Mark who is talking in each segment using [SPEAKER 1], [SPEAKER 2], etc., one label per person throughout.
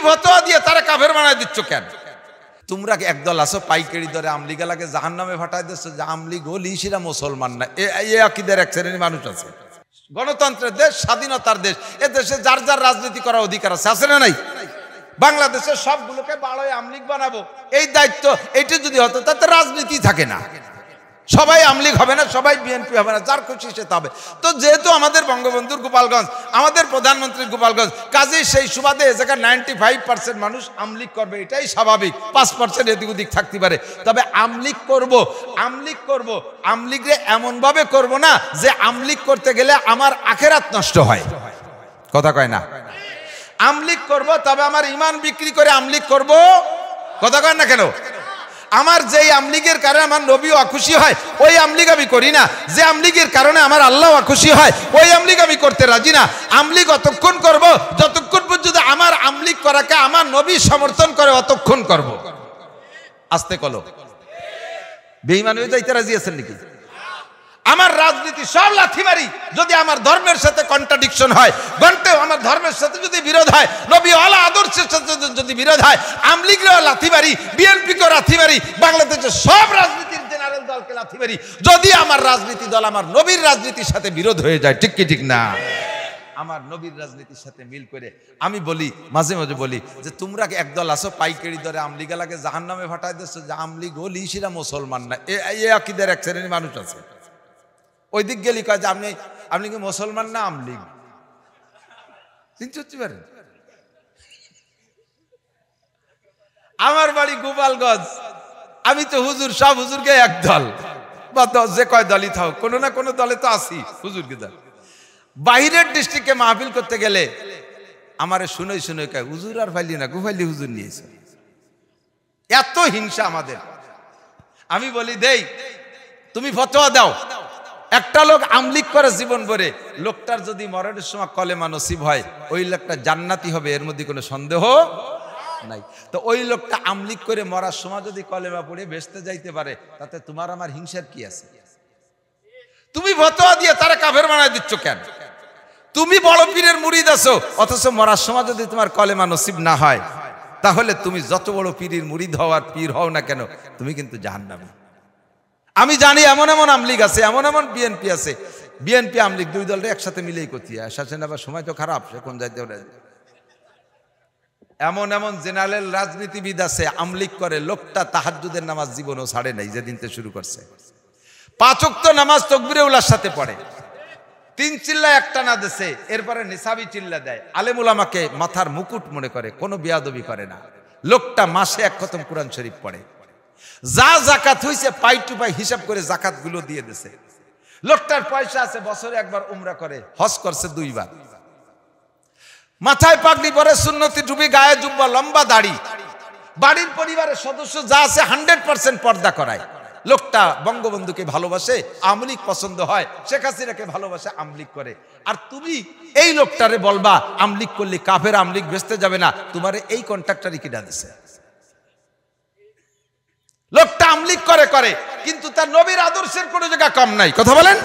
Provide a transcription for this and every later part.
[SPEAKER 1] ফতোয়া দিয়ে তারা কাফের বানায় দিচ্ছ কেন? তোমরা একদল আছো পাইকারি দরে আমলিগালাকে জাহান্নামে ফাটাই দিচ্ছ যে আমলিগ হলি সেরা মুসলমান না, এই আকীদার এক শ্রেণীর মানুষ আছে। গণতন্ত্রের দেশ, স্বাধীনতার দেশ, এ দেশে যার যার রাজনীতি করার অধিকার আছে, আছে না নাই? বাংলাদেশের সবগুলোকে বাড়ায় আমলিগ বানাবো, এই দায়িত্ব এইটা যদি হতো তাতে রাজনীতি থাকে না, সবাই আমলিগ হবে না, সবাই বিএনপি হবে না, যার খুশি সে হবে। তো যেহেতু আমাদের বঙ্গবন্ধুর গোপালগঞ্জ, আমাদের প্রধানমন্ত্রীর গোপালগঞ্জ, কাজেই সেই সুবাদে এ জায়গায় 95% মানুষ আমলিগ করবে, এটাই স্বাভাবিক। 5% এদিক ওদিক থাকতে পারে, তবে আমলিগ করব, আমলিগরে এমনভাবে করব না যে আমলিগ করতে গেলে আমার আখেরাত নষ্ট হয়, কথা কয় না। আমলিগ করব, তবে আমার ইমান বিক্রি করে আমলিগ করব, কথা কয় না কেন? আমার যেই আমলিগের কারণে আমার নবী অখুশি হয় ওই আমলিগ আমি করি না, যে আমলিগের কারণে আমার আল্লাহ অখুশি হয় ওই আমলিগ আমি করতে রাজি না। আমলিগ অতক্ষণ করব যতক্ষণ পর্যন্ত আমার আমলিগ করাকে আমার নবী সমর্থন করে, অতক্ষণ করব। আস্তে কলো, বেঈমান হয়ে যাইতে রাজি আছেন নাকি? আমার রাজনীতি সব লাথি মারি যদি আমার ধর্মের সাথে কন্ট্রাডিকশন হয়, গন্তেও আমার ধর্মের সাথে যদি বিরোধ হয়, নবী ওয়ালা আদর্শের সাথে যদি বিরোধ হয়, আমলিগেও লাথি মারি, বিএনপিকেও লাথি মারি, বাংলাদেশের সব রাজনীতির জেনারেল দলকে লাথি মারি, যদি আমার রাজনীতি দল আমার নবীর রাজনীতির সাথে বিরোধ হয়ে যায়। ঠিক কি ঠিক না? আমার নবীর রাজনীতির সাথে মিল করে আমি বলি, মাঝে মাঝে বলি যে তোমরা একদল আছো পাইকারি দরে আমলিগালাকে জাহান্নামে ফাটাই দিচ্ছ যে আমলিগ হলি সেরা মুসলমান না, এই আকীদার এক শ্রেণীর মানুষ আছে। ওই দিক গেলি কয় যে আপনি কি মুসলমান না আমলিগ? চিন্তা করতে পারেন? আমার বাড়ি গোপালগঞ্জ, আমি তো হুজুর, সব হুজুরকে এক দল বা যে কয় দলই থাক, কোনো না কোনো দলে তো আছি হুজুরকে দল। বাহিরের ডিস্ট্রিক্টে মাহফিল করতে গেলে আমারে শুনেই শুনে কয় হুজুর আর ফাইলি না, গুফাইলি হুজুর নিয়েছে। এত হিংসা আমাদের। আমি বলি দেই, তুমি ফতোয়া দাও, একটা লোক আমলিগ করে জীবন ভরে, লোকটার যদি মরণের সময় কলেমা নসিব হয় ওই লোকটা জান্নাতি হবে, এর মধ্যে কোনো সন্দেহ নাই। তো ওই লোকটা আমলিগ করে মরার সময় যদি কলেমা পড়ে বেঁচতে যাইতে পারে, তাতে তোমার আমার হিংসার কি আছে? তুমি ফতোয়া দিয়ে তারা কাফের বানায় দিচ্ছ কেন? তুমি বড় পীরের মুরিদ আছো, অথচ মরার সময় যদি তোমার কলেমা নসিব না হয়, তাহলে তুমি যত বড় পীরের মুরিদ হও আর পীর হও না কেন, তুমি কিন্তু জাহান্নামী। আমি জানি এমন এমন আমলিগ আছে, এমন এমন বিএনপি আছে, বিএনপি আমলিগ দুই দলটা একসাথে মিলেই করতে হয়। শাসন আবার সময় তো খারাপ, সে কোন যাইতে পারে। এমন এমন জেনারেল রাজনীতিবিদ আছে আমলিগ করে, লোকটা তাহাজ্জুদের নামাজ জীবনও ছাড়ে নাই যেদিন থেকে শুরু করছে। 5 ওয়াক্ত নামাজ তাকবীরে উলার সাথে পড়ে, 3 চিল্লা একটা না দেশে, এরপরে নিসাবি চিল্লা দেয়, আলেম উলামাকে মাথার মুকুট মনে করে, কোনো বিয়াদবি করে না। লোকটা মাসে 1 খতম কোরআন শরীফ পড়ে, যা জাকাত হইছে পাই টু পাই হিসাব করে জাকাত গুলো দিয়ে দিছে। লোকটার পয়সা আছে, বছরে একবার উমরা করে, হজ করছে 2 বার, মাথায় পাগড়ি পরে, সুন্নতি টুপি, গায়ে জুব্বা, লম্বা দাড়ি, বাড়ির পরিবারের সদস্য যা আছে 100% পর্দা করায়। লোকটা বঙ্গবন্ধুকে ভালোবাসে, আমলিগ পছন্দ হয়, শেখ হাসিনাকে ভালোবাসে, আমলিগ করে। আর তুমি এই লোকটারে বলবা আমলিগ করলে কাফের, আমলিগ বেচতে যাবে না, তোমার এই কন্ট্রাক্টরই কিনা দিছে। লোকটা আমলিগ করে কিন্তু তার নবীর আদর্শের কোনো জায়গা কম নাই, কথা বলেন,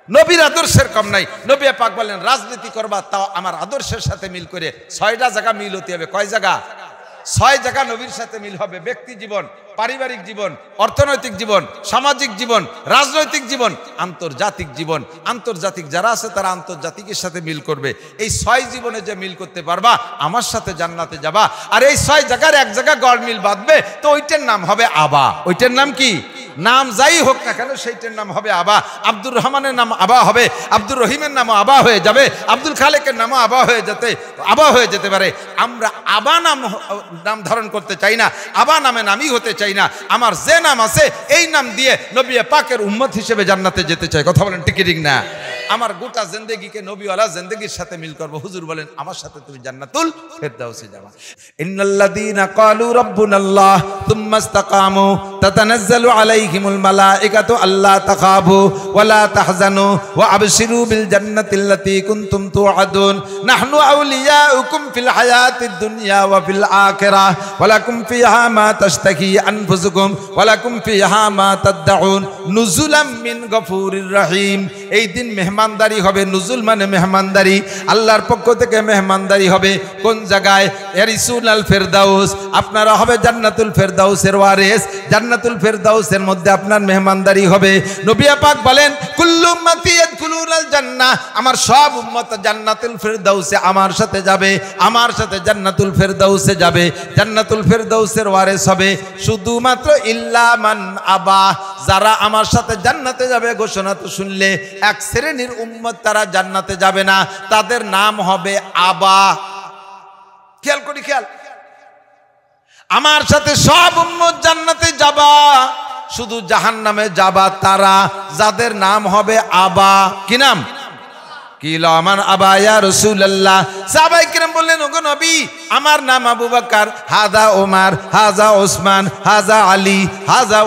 [SPEAKER 1] নবীর আদর্শের কম নাই। নবী পাক বলেন রাজনীতি করবা তাও আমার আদর্শের সাথে মিল করে। 6টা জায়গা মিল হতে হবে। কয় জায়গা? 6 জায়গা নবীর সাথে মিল হবে। ব্যক্তি জীবন, পারিবারিক জীবন, অর্থনৈতিক জীবন, সামাজিক জীবন, রাজনৈতিক জীবন, আন্তর্জাতিক জীবন। আন্তর্জাতিক যারা আছে তারা আন্তর্জাতিকের সাথে মিল করবে। এই 6 জীবনে যে মিল করতে পারবা, আমার সাথে জান্নাতে যাবা। আর এই 6 জায়গার এক জায়গা গড় মিল বাঁধবে, তো ওইটার নাম হবে আবা। ওইটার নাম কি? নাম যাই হোক না কেন সেইটার নাম হবে আবা। আব্দুর রহমানের নাম আবা হবে, আব্দুর রহিমের নামও আবা হয়ে যাবে, আব্দুল খালেকের নামও আবা হয়ে যেতে পারে। আমরা আবা নাম ধারণ করতে চাই না, আবা নামে নামই হতে চাই না। আমার যে নাম আছে এই নাম দিয়ে নবী পাকের উম্মত হিসেবে জান্নাতে যেতে চাই। কথা বলেন ঠিক ঠিক না? আমার গোটা জিন্দেগিকে নবীওয়ালা জিন্দেগির সাথে মিল করব। হুজুর বলেন আমার সাথে তুমি জান্নাতুল ফেরদাউসে যাবা। ইন্নাল্লাযীনা ক্বালু রাব্বুনাল্লাহ সুম্মা ইসতাকামু তাতানাজ্জালু আলাইহিমুল মালাইকাতু আল্লা তাখাফু ওয়া লা তাহজানু ওয়া আবশিরু বিল জান্নাতিল্লাতী কুনতুম তুআদুন নাহনু আউলিয়াউকুম ফিল হায়াতিদ দুনিয়া ওয়া ফিল আখিরাহ ওয়া লাকুম ফিহা মা তাশতাহি আনফুসুকুম ওয়া লাকুম ফিহা মা তাদউন নুজুলাম মিন গফুরির রহিম। এই দিন মেহমান মেহমানদারি হবে। নুজুল মানে মেহমানদারি, আল্লাহর পক্ষ থেকে মেহমানদারি হবে। কোন জায়গায়? ইয়ারিসুল আল ফেরদাউস, আপনারা হবে জান্নাতুল ফেরদাউসের ওয়ারিস। জান্নাতুল ফেরদাউসের মধ্যে আপনার মেহমানদারি হবে। নবী পাক বলেন কুল্লু উম্মতি ইয়াদখুলুনাল জান্নাহ, আমার সব উম্মত জান্নাতুল ফেরদাউসে আমার সাথে যাবে, আমার সাথে জান্নাতুল ফেরদাউসে যাবে, জান্নাতুল ফেরদাউসের ওয়ারিস হবে। শুধুমাত্র ইল্লা মান আবা, যারা আমার সাথে জান্নাতে যাবে ঘোষণা তো শুনলে এক শ্রেণীর উম্মত তারা জান্নাতে যাবে না, তাদের নাম হবে আবা। খেয়াল করি, খেয়াল। আমার সাথে সব উম্মত জান্নাতে যাবা, শুধু জাহান্নামে যাবা তারা, যাদের নাম হবে আবা। কি নাম? কিল আমান আবা ইয়া রাসূলুল্লাহ। সাহাবায়ে কিরাম বললেন, ওগো নবী, আমার নাম আবু বকর, হাজা ওমর, হাজা ওসমান, হাজা আলী, হাজা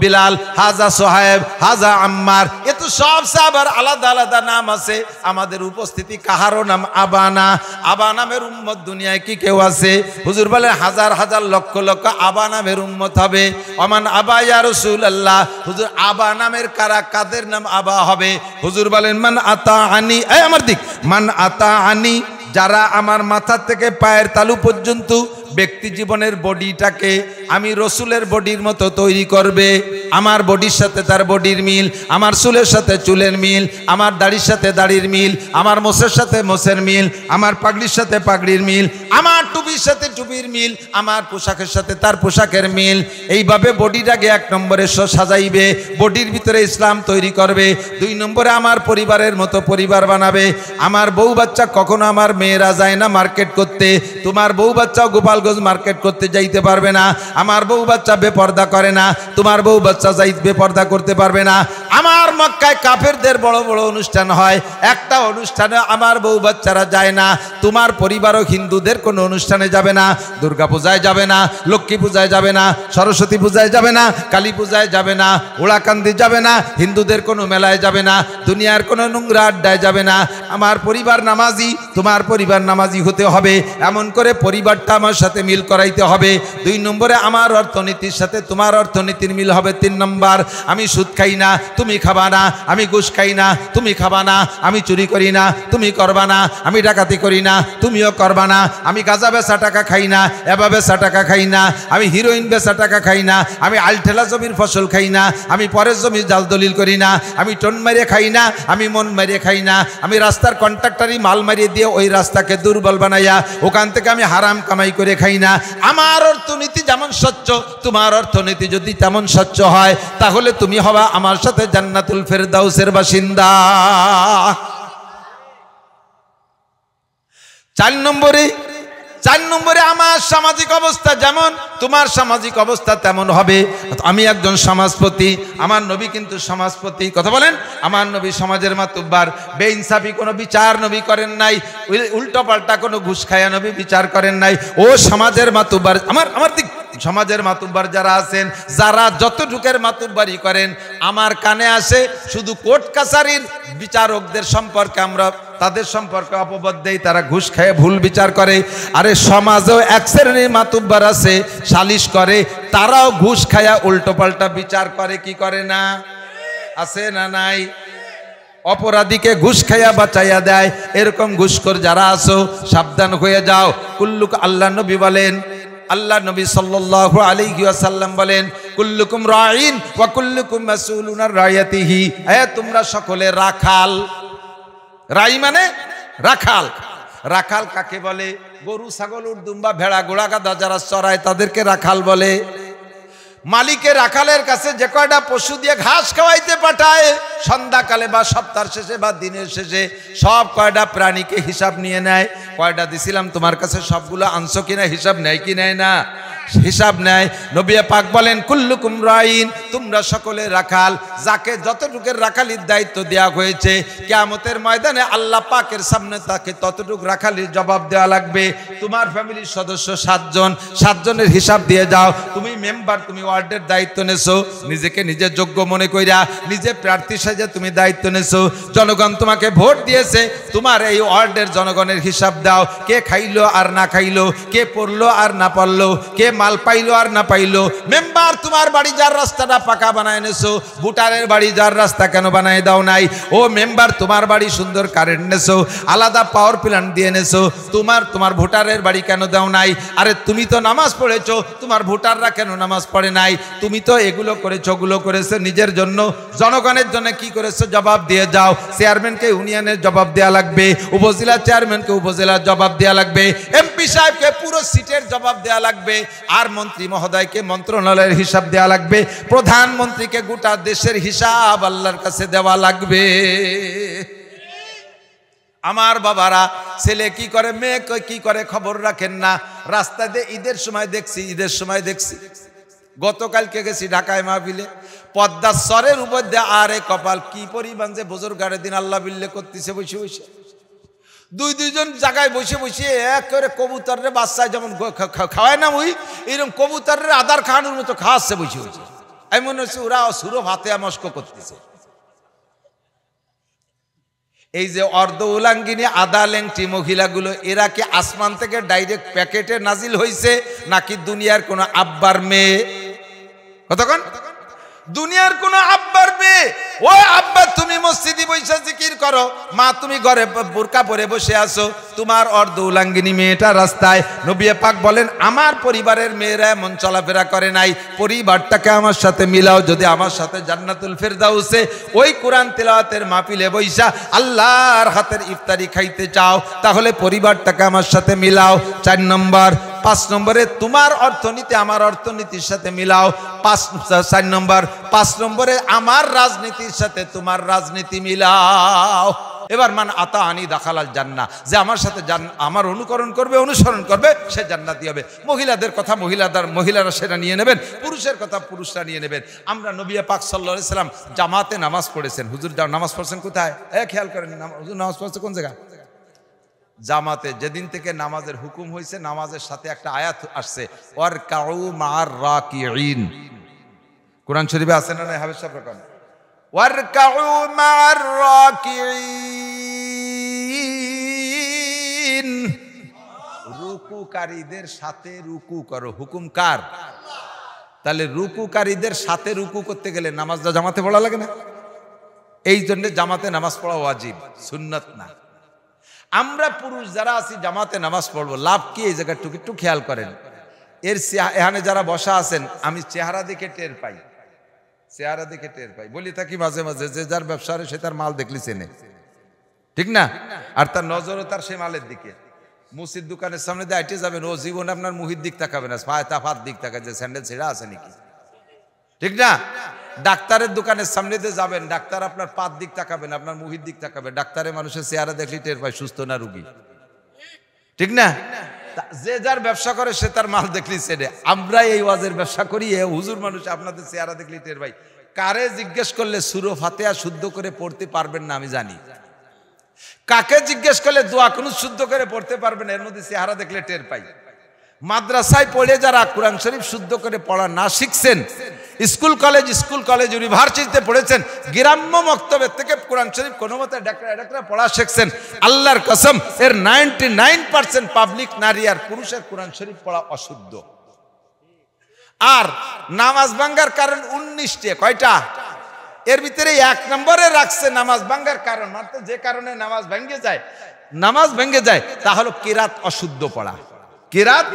[SPEAKER 1] বিলাল, হাজা সোহাইব, হাজা আম্মার। এ তো সব সাহাবার আলাদা আলাদা নাম আছে, আমাদের উপস্থিতি কাহারও নাম আবা না। আবা নামের উম্মত দুনিয়ায় কি কেউ আছে? হুজুর বলেন হাজার হাজার লক্ষ লক্ষ আবা নামের উম্মত হবে। ওমান আবা ইয়া রাসূলুল্লাহ। হুজুর আবা নামের কারা, কাদের নাম আবা হবে? হুজুর বলেন মান আতা আনি, এই আমার দিক, মান আতা আনি, যারা আমার মাথা থেকে পায়ের তালু পর্যন্ত ব্যক্তি জীবনের বডিটাকে আমি রসুলের বডির মতো তৈরি করবে। আমার বডির সাথে তার বডির মিল, আমার চুলের সাথে চুলের মিল, আমার দাড়ির সাথে দাড়ির মিল, আমার মোছের সাথে মোছের মিল, আমার পাগড়ির সাথে পাগড়ির মিল, আমার টুপির সাথে টুপির মিল, আমার পোশাকের সাথে তার পোশাকের মিল। এইভাবে বডিটাকে এক নম্বরে সাজাইবে, বডির ভিতরে ইসলাম তৈরি করবে। দুই নম্বরে আমার পরিবারের মতো পরিবার বানাবে। আমার বউ বাচ্চা, কখনো আমার মেয়েরা যায় না মার্কেট করতে, তোমার বউ বাচ্চাও গোপালগঞ্জ মার্কেট করতে যাইতে পারবে না। আমার বউ বাচ্চা বেপর্দা করে না, তোমার বউ বাচ্চা যাই বেপর্দা করতে পারবে না। আমার মক্কায় কাফেরদের বড় বড় অনুষ্ঠান হয়, একটা অনুষ্ঠানে আমার বউ বাচ্চারা যায় না। তোমার পরিবারও হিন্দুদের কোনো অনুষ্ঠানে যাবে না, দুর্গা পূজায় যাবে না, লক্ষ্মী পূজায় যাবে না, সরস্বতী পূজায় যাবে না, কালী পূজায় যাবে না, ওড়াকান্দি যাবে না, হিন্দুদের কোনো মেলায় যাবে না, দুনিয়ার কোনো নোংরা আড্ডায় যাবে না। আমার পরিবার নামাজি, তোমার পরিবার নামাজি হতে হবে। এমন করে পরিবারটা আমার সাথে মিল করাইতে হবে। দুই নম্বরে আমার অর্থনীতির সাথে তোমার অর্থনীতির মিল হবে। তিন নম্বর, আমি সুদ খাই না, তুমি খাবা না, আমি ঘুষ খাই না, তুমি খাবা না, আমি চুরি করি না, তুমি করবা না, আমি ডাকাতি করি না, তুমিও করবা না, আমি গাঁজা বেচা টাকা খাই না, এবা বেচা টাকা খাই না, আমি হিরোইন বেচা টাকা খাই না, আমি আলঠেলা জমির ফসল খাই না, আমি পরের জমির জাল দলিল করি না, আমি টন মারিয়ে খাই না, আমি মন মারিয়ে খাই না, আমি রাস্তার কন্ট্রাক্টারি মাল মারিয়ে দিয়ে ওই রাস্তাকে দুর্বল বানাইয়া ওখান থেকে আমি হারাম কামাই করে খাই না। আমার অর্থনীতি যেমন স্বচ্ছ, তোমার অর্থনীতি যদি তেমন স্বচ্ছ হয়, তাহলে তুমি হবা আমার সাথে জান্নাতুল ফেরদাউসের বাসিন্দা। 4 নম্বরে আমার সামাজিক অবস্থা যেমন তোমার সামাজিক অবস্থা তেমন হবে। আমি একজন সমাজপতি, আমার নবী কিন্তু সমাজপতি। কথা বলেন, আমার নবী সমাজের মাতুব্বার। বেইনসাফি কোনো বিচার নবী করেন নাই, উল্টো পাল্টা কোনো ঘুষ খায়া নবী বিচার করেন নাই। ও সমাজের মাতুব্বার, আমার দিক সমাজের মাতুব্বার যারা আছেন, যারা যতটুকের মাতুব্বারি করেন, আমার কানে আসে শুধু কোর্ট কাছারির বিচারকদের সম্পর্কে আমরা তাদের সম্পর্কে অপবাদ দেই, তারা ঘুষ খেয়ে ভুল বিচার করে। আরে সমাজেও এক শ্রেণীর মাতুব্বার আছে, সালিশ করে, তারাও ঘুষ খায়া উল্টো পাল্টা বিচার করে, কি করে না? আছে না নাই? অপরাধীকে ঘুষ খাইয়া বাঁচাইয়া দেয়। এরকম ঘুষখোর যারা আছো, সাবধান হয়ে যাও। কুল্লুক, আল্লাহ নবী বলেন, আল্লাহ নবী সাল্লাল্লাহু আলাইহি ওয়াসাল্লাম বলেন, কুল্লুকুম রাঈন ওয়া কুল্লুকুম মাসউলুন আন রাইয়াতিহি। তোমরা সকলে রাখাল। রাই মানে রাখাল। রাখাল কাকে বলে? গরু, ছাগল, উট, দুম্বা, ভেড়া, ঘোড়া, গাধা যারা চড়ায় তাদেরকে রাখাল বলে। মালিকের রাখালের কাছে যে কয়টা পশু দিয়ে ঘাস খাওয়াইতে পাঠায়, সন্ধ্যাকালে বা সপ্তাহের শেষে বা দিনের শেষে সব কয়টা প্রাণীকে হিসাব নিয়ে নেয়। কয়টা দিছিলাম তোমার কাছে, সবগুলো আনছো কিনা হিসাব নেয় কি নেয় না? হিসাব নেয়। নবী পাক বলেন, কুল্লুকুম রাঈন, তোমরা সকলে রাখাল। যাকে যতটুকের রাখালির দায়িত্ব দেওয়া হয়েছে, কিয়ামতের ময়দানে আল্লাহ পাকের সামনে তাকে ততটুক রাখালির জবাব দেওয়া লাগবে। তোমার ফ্যামিলির সদস্য 7 জন, 7 জনের হিসাব দিয়ে যাও। তুমি মেম্বার, তুমি ওয়ার্ডের দায়িত্ব নেছো, নিজেকে নিজে যোগ্য মনে কইরা নিজে প্রার্থী সাজে তুমি দায়িত্ব নেছো। জনগণ তোমাকে ভোট দিয়েছে, তোমার এই ওয়ার্ডের জনগণের হিসাব দাও। কে খাইলো আর না খাইলো, কে পড়লো আর না পড়লো, কে মাল পাইলো আর না পাইলো, মেম্বার তোমার বাড়ি যার রাস্তাটা পাকা বানায় এনেছো, ভোটারের বাড়ি যার রাস্তা কেন বানায় দাও নাই? ও মেম্বার তোমার বাড়ি সুন্দর কারেন্ট এনেছো, আলাদা পাওয়ার প্ল্যান্ট দিয়ে এনেছো, তোমার ভোটারের বাড়ি কেন দাও নাই? আরে তুমি তো নামাজ পড়েছো, তোমার ভোটাররা কেন নামাজ পড়ে নাই? তুমি তো এগুলো করেছো, ওগুলো করেছো নিজের জন্য, জনগণের জন্য কি করেছো জবাব দিয়ে যাও। চেয়ারম্যানকে ইউনিয়নের জবাব দেওয়া লাগবে, উপজেলা চেয়ারম্যানকে উপজেলার জবাব দেওয়া লাগবে, এমপি সাহেবকে পুরো সিটের জবাব দেওয়া লাগবে, আর মন্ত্রী মহোদয়কে মন্ত্রণালয়ের হিসাব দেওয়া লাগবে, প্রধানমন্ত্রীকে গোটা দেশের হিসাব আল্লাহর কাছে দেওয়া লাগবে। আমার বাবারা, ছেলে কি করে মেয়ে কি করে খবর রাখেন না। রাস্তা দিয়ে ঈদের সময় দেখছি, গতকালকে গেছি ঢাকায় মাহফিলে, পদ্মার সরের উপর দিয়ে আরে কপাল কি পরিমাণ যে বুজুর্গারের দিন আল্লাহ বিল্লে করতেছে বসে বসে, দুইজন জায়গায় বসে বসে এক করে কবুতরের বাচ্চায় যেমন খাওয়ায় না ওই এরকম কবুতরের আদার খাওয়ানোর মতো খাওয়াচ্ছে বসে বসে। আমি মনে হচ্ছে ওরা সুরো ভাতে মস্ক করতেছে। এই যে অর্ধ উলাঙ্গিনী আদা ল্যাংটি মহিলাগুলো, এরা কি আসমান থেকে ডাইরেক্ট প্যাকেটে নাজিল হয়েছে নাকি দুনিয়ার কোন আব্বার মেয়ে? কতক্ষণ দুনিয়ার কোন আব্বার মেয়ে? ওই আব্বা তুমি মসজিদে বসে জিকির করো, মা তুমি ঘরে বোরকা পরে বসে আছো, তোমার অর্ধ উলাঙ্গিনী মেয়েটা রাস্তায়। নবী পাক বলেন আমার পরিবারের মেয়েরা এমন চলাফেরা করে নাই, পরিবারটাকে আমার সাথে মিলাও। যদি আমার সাথে জান্নাতুল ফেরদাউসে ওই কোরআন তেলাওয়াতের মাহফিলে বইসা আল্লাহর হাতের ইফতারি খাইতে চাও, তাহলে পরিবারটাকে আমার সাথে মিলাও। 4 নম্বর। 5 নম্বরে তোমার অর্থনীতি আমার অর্থনীতির সাথে মিলাও। 4 নম্বর। 5 নম্বরে আমার রাজনীতির সাথে তোমার রাজনীতি মিলাও। এবার মান আতা আনি দাখালাল জান্নাহ, যে আমার সাথে আমার অনুকরণ করবে, অনুসরণ করবে, সে জান্নাতি হবে। মহিলাদের কথা মহিলারা সেটা নিয়ে নেবেন, পুরুষের কথা পুরুষরা নিয়ে নেবেন। আমরা নবী পাক সাল্লাল্লাহু আলাইহি সাল্লাম জামাতে নামাজ পড়েছেন। হুজুর নামাজ পড়ছেন কোথায়? খেয়াল করেন, হুজুর নামাজ পড়ছে কোন জায়গা? জামাতে। যেদিন থেকে নামাজের হুকুম হয়েছে, নামাজের সাথে একটা আয়াত আসছে, ওয়ারকাউ মা'আর রাকিঈন। কোরআন শরীফে আছে না? হাফেজ সাহেব রাখেন, ওয়ারকাউ মা'আর রাকিঈন, রুকুকারীদের সাথে রুকু করো। হুকুম কার? তাহলে রুকুকারীদের সাথে রুকু করতে গেলে নামাজটা জামাতে পড়া লাগে না? এই জন্য জামাতে নামাজ পড়া ওয়াজিব, সুন্নাত না। আমরা পুরুষ যারা আছি জামাতে নামাজ পড়বো, লাভ কি? এই জায়গাটুকু একটু খেয়াল করেন। এখানে যারা বসা আছেন, আমি চেহারা দেখে টের পাই, বলি থাকি মাঝে মাঝে, যে যার ব্যবসা সে তার মাল দেখলি চেনে, ঠিক না? আর তার নজরও তার সে মালের দিকে। মুসির দোকানের সামনে দিয়ে আইটে যাবেন, ও জীবনে আপনার মুহির দিক তাকাবে না, ফাত দিক তাকায় যে স্যান্ডেল ছেঁড়া আছে নাকি, ঠিক না? ডাক্তারের দোকানের সামনে দিয়ে যাবেন, ডাক্তার আপনার পাত দিক তাকাবেন, আপনার মুহির দিক তাকাবে। ডাক্তারের মানুষের চেহারা দেখলি টের পায় সুস্থ না রুগী, ঠিক না? যে যার ব্যবসা করে সে তার মাল দেখলি চেনে। আমরা এই ওয়াজের ব্যবসা করি, হুজুর মানুষ আপনাদের চেহারা দেখলি টের পাই। কারে জিজ্ঞেস করলে সূরা ফাতিহা শুদ্ধ করে পড়তে পারবেন না আমি জানি, কাকে জিজ্ঞেস করলে দোয়া কুনুত শুদ্ধ করে পড়তে পারবেন, এর মধ্যে চেহারা দেখলে টের পাই। মাদ্রাসায় পড়ে যারা কোরআন শরীফ শুদ্ধ করে পড়া না শিখছেন, স্কুল কলেজ ইউনিভার্সিটিতে পড়েছেন, গ্রাম্য মক্তবের থেকে কোরআন শরীফ কোনো মতে ডাকরা পড়া শিখছেন, আল্লাহর কসম এর 99% পাবলিক নারী আর পুরুষের কোরআন শরীফ পড়া অশুদ্ধ। আর নামাজ ভাঙ্গার কারণ 19টা, কয়টা? এর ভিতরে 1 নম্বরে রাখছে নামাজ ভাঙ্গার কারণ, মানে যে কারণে নামাজ ভেঙে যায় তা হলো কিরাত অশুদ্ধ পড়া। কিরাত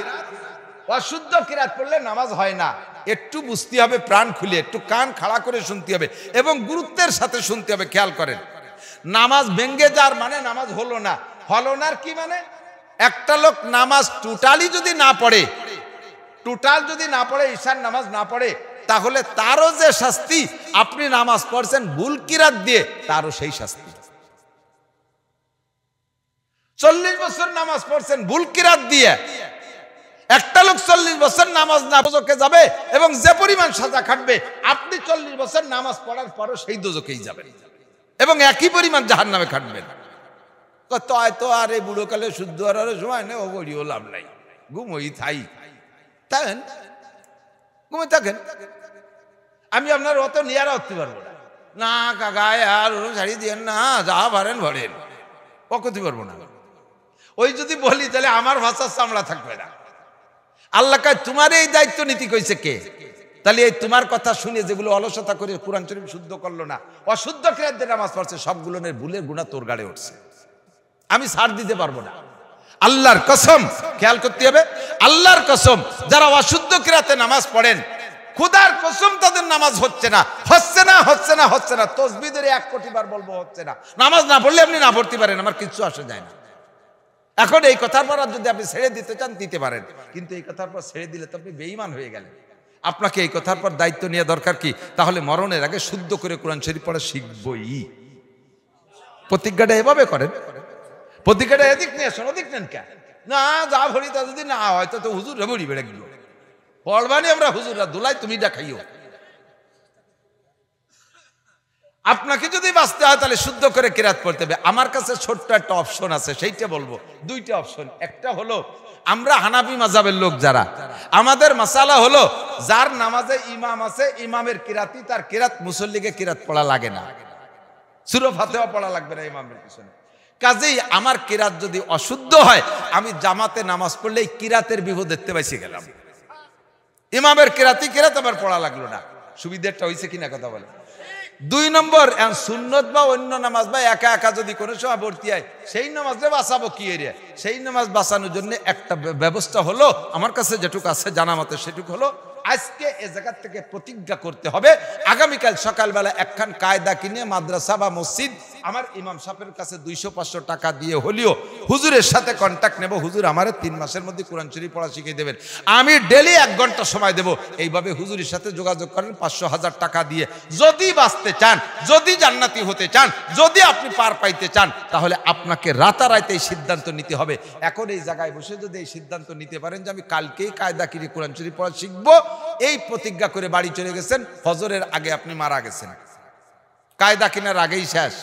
[SPEAKER 1] অশুদ্ধ কিরাত পড়লে নামাজ হয় না। একটু বুঝতে হবে, প্রাণ খুলে একটু কান খাড়া করে শুনতে হবে এবং গুরুত্বের সাথে শুনতে হবে। খেয়াল করেন, নামাজ ভেঙে যাওয়ার মানে নামাজ হলো না। কি মানে? একটা লোক নামাজ টোটালি যদি না পড়ে, ঈশার নামাজ না পড়ে, তাহলে তারও যে শাস্তি, আপনি নামাজ পড়ছেন ভুল কিরাত দিয়ে, তারও সেই শাস্তি। 40 বছর নামাজ পড়ছেন ভুল কিরাত দিয়ে, একটা লোক 40 বছর নামাজ না দোজখে যাবে এবং যে পরিমাণ সাজা খাটবে, আপনি 40 বছর নামাজ পড়ার পরও সেই দোজখেই যাবেন এবং একই পরিমাণ জাহান্নামে খাটবেন। তো আর এই বুড়োকালে শুদ্ধ আর সময় নেই, ও বড়িও লাভ নাই, ঘুমোই থাকেন। আমি আপনার অত নিয়ারা উঠতে পারবো না, কাকায় আর ছাড়ি দিয়ে না, যা ভরেন ও করতে পারবো না। ওই যদি বলি তাহলে আমার ভাষার চামড়া থাকবে না। আল্লাহ কয় তোমার এই দায়িত্ব নীতি কইছে কে? তাহলে এই তোমার কথা শুনে যেগুলো অলসতা করে কুরআন শরীফ শুদ্ধ করলো না, অশুদ্ধ কিরাত দিয়ে নামাজ পড়ছে, সবগুলোর ভুলের গুনাহ তোর গাড়ে উঠছে। আমি ছাড় দিতে পারবো না। আল্লাহর কসম, খেয়াল করতে হবে, আল্লাহর কসম, যারা অশুদ্ধ কিরাতে নামাজ পড়েন, খুদার কসম তাদের নামাজ হচ্ছে না, হচ্ছে না, হচ্ছে না, হচ্ছে না। তাসবিহ ধরে 1 কোটি বার বলবো হচ্ছে না। নামাজ না পড়লে আপনি না পড়তে পারেন, আমার কিচ্ছু আসে যায় না। এখন এই কথার পর যদি আপনি ছেড়ে দিতে চান দিতে পারেন, কিন্তু এই কথার পর ছেড়ে দিলে তো আপনি বেঈমান হয়ে গেলেন। আপনাকে এই কথার পর দায়িত্ব নেওয়া দরকার কি? তাহলে মরণের আগে শুদ্ধ করে কোরআন শরীফ পড়া শিখবই। প্রতিজ্ঞাটা এভাবে করেন, প্রতিজ্ঞাটা এদিক নিয়ে আসুন, ওদিক নেন কেন? না যা ভরি তা যদি না হয় তো হুজুর ভরি বেড়ে গেল পড়বানি আমরা হুজুররা দুলাই তুমি দেখাইও। আপনাকে যদি বাঁচতে হয় তাহলে শুদ্ধ করে কিরাত পড়তে হবে। আমার কাছে ছোট্ট একটা অপশন আছে, সেইটা বলবো। 2টা অপশন। একটা হলো আমরা হানাফি মাযহাবের লোক যারা, আমাদের মাসালা হলো যার নামাজে ইমাম আছে, ইমামের কিরাতি তার কিরাত, মুসল্লিকে কিরাত পড়া লাগে না, সূরা ফাতিহা পড়া লাগবে না ইমামের পিছনে। কাজেই আমার কিরাত যদি অশুদ্ধ হয়, আমি জামাতে নামাজ পড়লে এই কিরাতের বিপদ দেখতে পাইছি গেলাম। ইমামের কিরাতি কিরাত আবার পড়া লাগলো না। সুবিধাটা হয়েছে কিনা কথা বলে। 2 নম্বর, সুন্নত বা অন্য নামাজ বা একা একা যদি কোনো সময় ভর্তি হয়, সেই নামাজে বাঁচাবো কি এরিয়া? সেই নামাজ বাঁচানোর জন্য একটা ব্যবস্থা হলো, আমার কাছে যেটুকু আছে জানা মতে সেটুকু হলো, আজকে এ জায়গা থেকে প্রতিজ্ঞা করতে হবে, আগামীকাল সকালবেলা একখান কায়দা কিনে মাদ্রাসা বা মসজিদ আমার ইমাম সাহেবের কাছে 200-500 টাকা দিয়ে হলেও হুজুরের সাথে কন্ট্যাক্ট নেব, হুজুর আমারে 3 মাসের মধ্যে কোরআন শরীফ পড়া শিখিয়ে দেবেন, আমি ডেলি 1 ঘন্টা সময় দেব। এইভাবে হুজুরের সাথে যোগাযোগ করেন 500-1000 টাকা দিয়ে। যদি বাঁচতে চান, যদি জান্নাতি হতে চান, যদি আপনি পার পাইতে চান, তাহলে আপনাকে রাতারাতি এই সিদ্ধান্ত নিতে হবে। এখন এই জায়গায় বসে যদি এই সিদ্ধান্ত নিতে পারেন যে আমি কালকেই কায়দা কিনে কোরআন শরীফ পড়া শিখবো, এই প্রতিজ্ঞা করে বাড়ি চলে গেছেন, ফজরের আগে আপনি মারা গেছেন, কায়দা কিনার আগেই শেষ।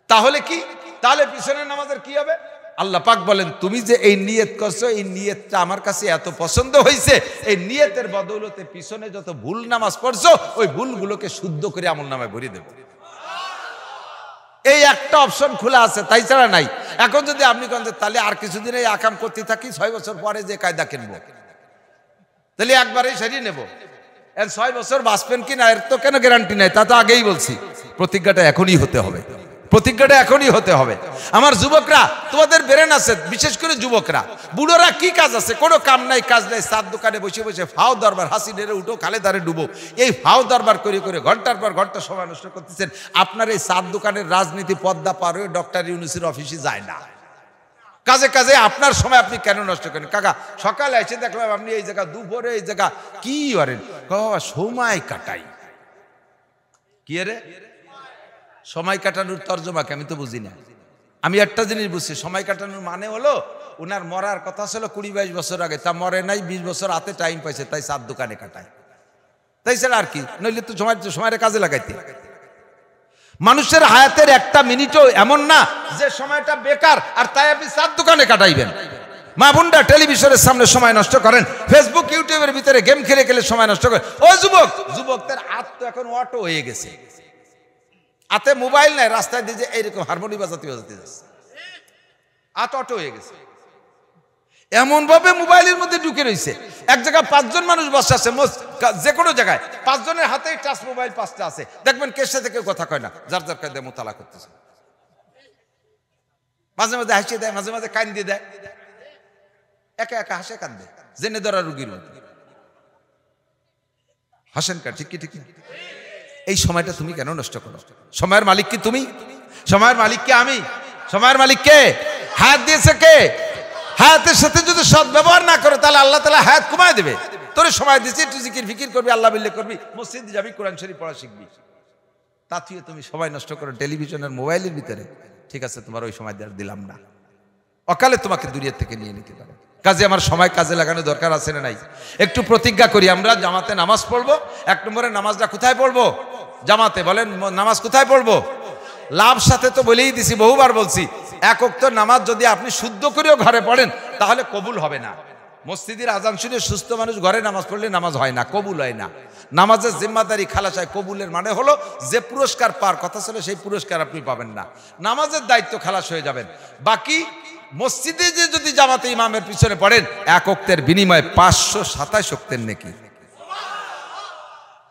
[SPEAKER 1] তাহলে কি? তাহলে পিছনের নামাজের কি হবে? আল্লাহ পাক বলেন, তুমি যে এই নিয়ত করছো, এই নিয়তটা আমার কাছে এত পছন্দ হয়েছে, এই নিয়তের বদৌলতে পিছনে যত ভুল নামাজ পড়ছো, ওই ভুলগুলোকে শুদ্ধ করে আমল নামায় ভরে দেব। এই একটা অপশন খোলা আছে, তাই ছাড়া নাই। এখন যদি আপনি কেন তাহলে আর কিছুদিন এই আকাম করতে থাকি, 6 বছর পরে যে কায়দা কিনবো, তাহলে একবারেই সারিয়ে নেব। 6 বছর বাঁচবেন কি না এর তো কেন গ্যারান্টি নাই, তা তো আগেই বলছি। প্রতিজ্ঞাটা এখনই হতে হবে, প্রতিজ্ঞাটা এখনই হতে হবে। আমার যুবকরা, তোমাদের ব্রেন আছে, বিশেষ করে যুবকরা, বুড়োরা কি কাজ আছে? কোনো কাম নাই, কাজ নাই, চার দোকানে বসে বসে ফাও দরবার, হাসি নেড়ে উঠো, খালে দাঁড়ে ডুবো, এই ফাও দরবার করে করে ঘন্টার পর ঘন্টা সময় নষ্ট করতেছেন। আপনার এই চার দোকানের রাজনীতি পদ্মা পার হয়ে ডক্টর ইউনূসের অফিসে যায় না। কাজে কাজে আপনার সময় আপনি কেন নষ্ট করেন? কাকা সকালে এসে দেখলাম আপনি এই জায়গা, দুপুরে এই জায়গা, কি করেন? সময় কাটাই। কি রে সময় কাটানোর তর্জমাকে আমি তো বুঝি না। আমি একটা জিনিস বুঝছি, সময় কাটানোর মানে হলো ওনার মরার কথা ছিল 20-22 বছর আগে, তা মরে নাই, 20 বছর হাতে টাইম পাইছে, তাই চার দোকানে কাটায়। তাই ছাড়া আর কি, নইলে তো সময়ের কাজে লাগাইতে। মানুষের হায়াতের একটা মিনিটও এমন না যে সময়টা বেকার, আর তাই আপনি চার দোকানে কাটাইবেন। মা বোনরা টেলিভিশনের সামনে সময় নষ্ট করেন, ফেসবুক ইউটিউবের ভিতরে গেম খেলে খেলে সময় নষ্ট করেন। ও যুবক, যুবকদের হাত তো এখন অটো হয়ে গেছে, হাতে মোবাইল নাই, রাস্তায় দিয়ে এইরকম হারমোনি বাজাতে বাজাতে যাচ্ছে, হাত অটো হয়ে গেছে। এমন ভাবে মোবাইলের মধ্যে ঢুকে রয়েছে, এক জায়গায় 5 জন মানুষ বসে আছে, যে কোনো জায়গায় 5 জনের হাতে টাচ মোবাইল 5টা আছে, দেখবেন কের সাথে কেউ কথা কয় না, যার যার কায়দায় মোতালা করতেছে। মাঝে মাঝে হাসিয়ে দেয়, মাঝে মাঝে কান দিয়ে দেয়, একা একা হাসে কান্দে, জেনে ধরা রুগীর মতো হাসেন কা। ঠিক কি ঠিক? এই সময়টা তুমি কেন নষ্ট করো? সময়ের মালিক কি তুমি? সময়ের মালিক কে আমি? সময়ের মালিক কে? হায়াত দিয়েছে কে? হায়াতের সাথে যদি সৎ ব্যবহার না করে তাহলে আল্লাহ তাআলা হায়াত কমায় দেবে। তোরে সময় দিয়েছি, তুই জিকির ফিকির করবি, আল্লাহ বিল্লাহ করবি, মসজিদ যাবি, কোরআন শরীফ পড়া শিখবি, তা তুই তুমি সময় নষ্ট করো টেলিভিশনের মোবাইলের ভিতরে। ঠিক আছে, তোমার ওই সময় দিলাম না, অকালে তোমাকে দুনিয়া থেকে নিয়ে নিতে পারে। কাজে আমার সময় কাজে লাগানো দরকার আছে না নাই? একটু প্রতিজ্ঞা করি, আমরা জামাতে নামাজ পড়বো। 1 নম্বরে নামাজটা কোথায় পড়বো? জামাতে। বলেন নামাজ কোথায় পড়বো? লাভ সাথে তো বলেই দিছি, বহুবার বলছি, 1 ওয়াক্ত নামাজ যদি আপনি শুদ্ধ করেও ঘরে পড়েন তাহলে কবুল হবে না। মসজিদের আজান শুনে সুস্থ মানুষ ঘরে নামাজ পড়লে নামাজ হয় না, কবুল হয় না। নামাজের জিম্মাদারি খালাস হয়। কবুলের মানে হলো যে পুরস্কার পাওয়ার কথা ছিল সেই পুরস্কার আপনি পাবেন না, নামাজের দায়িত্ব খালাস হয়ে যাবেন। বাকি মসজিদে যে যদি জামাতে ইমামের পিছনে পড়েন 1 ওয়াক্তের বিনিময়ে 527 ওয়াক্তের নেকি।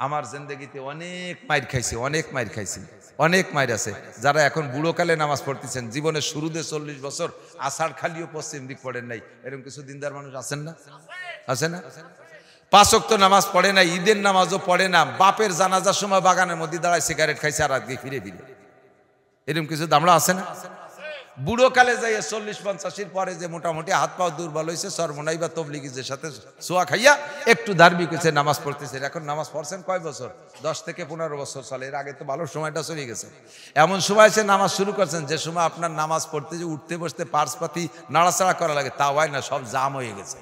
[SPEAKER 1] আমার জিন্দেগিতে অনেক মাইর খাইছি, অনেক মাইর আছে। যারা এখন বুড়োকালে নামাজ পড়তেছেন, জীবনের শুরুতে 40 বছর আষাঢ় খালিও পশ্চিম দিক পড়েন নাই, এরকম কিছু দিনদার মানুষ আছেন না? আছে না? 5 ওয়াক্ত নামাজ পড়ে না, ঈদের নামাজও পড়ে না, বাপের জানাজার সময় বাগানের মধ্যে দাঁড়ায় সিগারেট খাইছে আর আজকে ফিরে এরকম কিছু দামড়া আছে না? বুড়োকালে যাই 40-50 পরে যে মোটামুটি হাত পাও দুর্বল হয়েছে, সর্বনাই বা তবলিগীদের সাথে সোয়া খাইয়া একটু ধার্মিক হয়েছে, নামাজ পড়তেছে। এখন নামাজ পড়ছেন কয় বছর? 10 থেকে 15 বছর চলে। এর আগে তো ভালো সময়টা চলে গেছে। এমন সময় এসে নামাজ শুরু করছেন যে সময় আপনার নামাজ পড়তে যে উঠতে বসতে পার্সপাতি নাড়াচাড়া করা লাগে, তা হয় না, সব জাম হয়ে গেছে।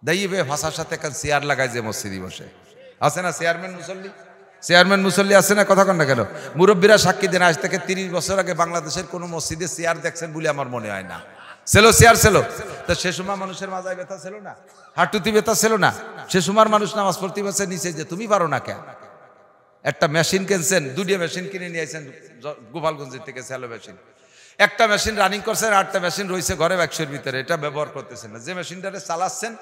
[SPEAKER 1] দাইবে ভাষার সাথে এখন চেয়ার লাগায় যে মসজিদে বসে, আছে না চেয়ারম্যান মুসল্লি আছে না? কথা কন না কেন? মুরব্বীরা সাক্ষী দেন, আজ থেকে 30 বছর আগে বাংলাদেশের কোন মসজিদে চেয়ার দেখছেন বলে আমার মনে হয় না। চেয়ার ছিল তো সে সময় মানুষের মাজায় ব্যথা ছিল না, হাঁটুতি ব্যথা ছিল না। সে সময় মানুষ নামাজ পড়তে পারছে নিচে, যে তুমি পারো না কেন? একটা মেশিন কিনছেন, 2টা মেশিন কিনে নিয়ে আসছেন গোপালগঞ্জের থেকে, স্যালো মেশিন। একটা মেশিন রানিং করছেন, 8টা মেশিন রয়েছে ঘরে বাক্সের ভিতরে, এটা ব্যবহার করতেছেন না। যে মেশিনটারে চালাচ্ছেন,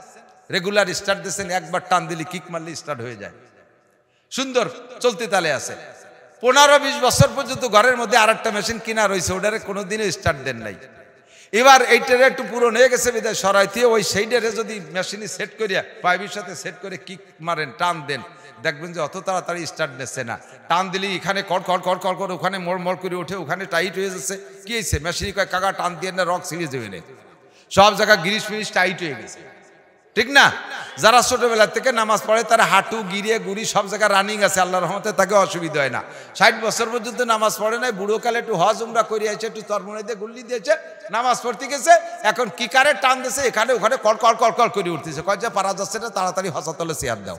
[SPEAKER 1] রেগুলার স্টার্ট দিচ্ছেন, একবার টান দিলে কিক মারলে স্টার্ট হয়ে যায়, সুন্দর চলতে তালে আছে। 15-20 বছর পর্যন্ত ঘরের মধ্যে আরেকটা মেশিন কিনা রয়েছে, ওটারে কোনোদিনও স্টার্ট দেন নাই। এবার এইটারে একটু পুরনো হয়ে গেছে বিদায় সরাইতে ওই সেইটারে যদি মেশিনে সেট করিয়া পাইপের সাথে সেট করে কিক মারেন, টান দেন, দেখবেন যে অত তাড়াতাড়ি স্টার্ট নিচ্ছে না। টান দিলি এখানে কড় করে, ওখানে মড় করে ওঠে, ওখানে টাইট হয়ে যাচ্ছে। কি হয়েছে? মেশিনে কয় কাকা টান দিয়ে না, রক ছিঁড়ে যাবে না, সব জায়গা গিরিশ ফিরিশ টাইট হয়ে গেছে, ঠিক না? যারা ছোটবেলা থেকে নামাজ পড়ে তারা হাঁটু গিরে গুড়ি সব জায়গায় রানিং আছে, আল্লাহর রহমতে তাকে অসুবিধা হয় না। 60 বছর পর্যন্ত নামাজ পড়ে নাই, বুড়োকালে একটু হজ উমরা করে আছে, একটু তরমুনে দিয়ে গুল্লি দিয়েছে, নামাজ পড়তে গেছে, এখন কি কারে টান দিয়েছে, এখানে ওখানে কল করে উঠতেছে, কয় যে পারা যাচ্ছে না, তাড়াতাড়ি হাসপাতালে চেয়ার দাও।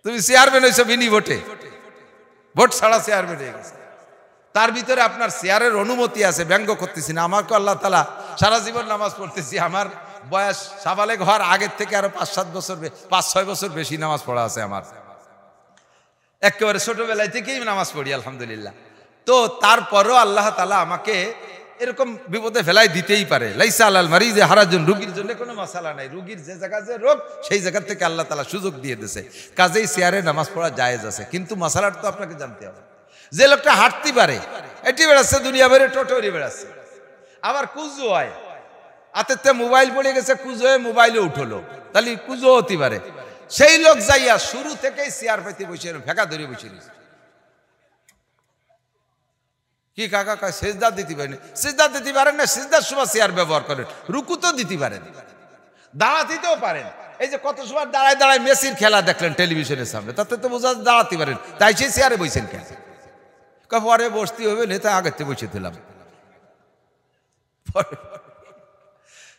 [SPEAKER 1] তুমি চেয়ারম্যান হয়েছো বিনি ভোটে, ভোট ছাড়া চেয়ারম্যান হয়ে গেছে। তার ভিতরে আপনার চেয়ারের অনুমতি আছে, ব্যঙ্গ করতেছি না। আমাকে আল্লাহ তাআলা সারা জীবন নামাজ পড়তেছি, আমার বয়স সাবালেগ হওয়ার আগের থেকে আরো 5-6 বছর বেশি নামাজ পড়া আছে আমার। একেবারে ছোটবেলায় থেকেই নামাজ পড়ি আলহামদুলিল্লাহ। তো তারপরও আল্লাহ তাআলা আমাকে এরকম বিপদে ফেলাই দিতেই পারে। লাইসা আলাল মারিযি হারাজুন, রোগীর জন্য কোনো মাসালা নাই, রোগীর যে জায়গা যে রোগ সেই জায়গা থেকে আল্লাহ তাআলা সুযোগ দিয়ে দিয়েছে, কাজেই চেয়ারে নামাজ পড়া জায়েজ আছে। কিন্তু মাসালাটা তো আপনাকে জানতে হবে। যে লোকটা হাঁটতে পারে, এটি বেড়াচ্ছে, দুনিয়া ভরে টোটোরি বেড়াচ্ছে, আবার কুজো হয়, হাতেতে মোবাইল পড়ে গেছে, কুজো হয়ে মোবাইলে উঠলো, তাহলে কুজো হতে পারে। সেই লোক যাইয়া শুরু থেকেই চেয়ার পাইতে বসে ফেঁকা ধরে বসে নিয়েছে। কি কাকা কয় সেজদা দিতে পারেন? সেজদা দিতে পারেন না, সেজদার সময় চেয়ার ব্যবহার করেন, রুকু তো দিতে পারেন, দাঁড়াতেও পারেন। এই যে কত সময় দাঁড়ায় মেসির খেলা দেখলেন টেলিভিশনের সামনে, তাতে তো বোঝা দাঁড়াতে পারেন, তাই সেই চেয়ারে বসেন কেন? পরে বসতে হবে নেতা, আগেতে বসে দিলাম।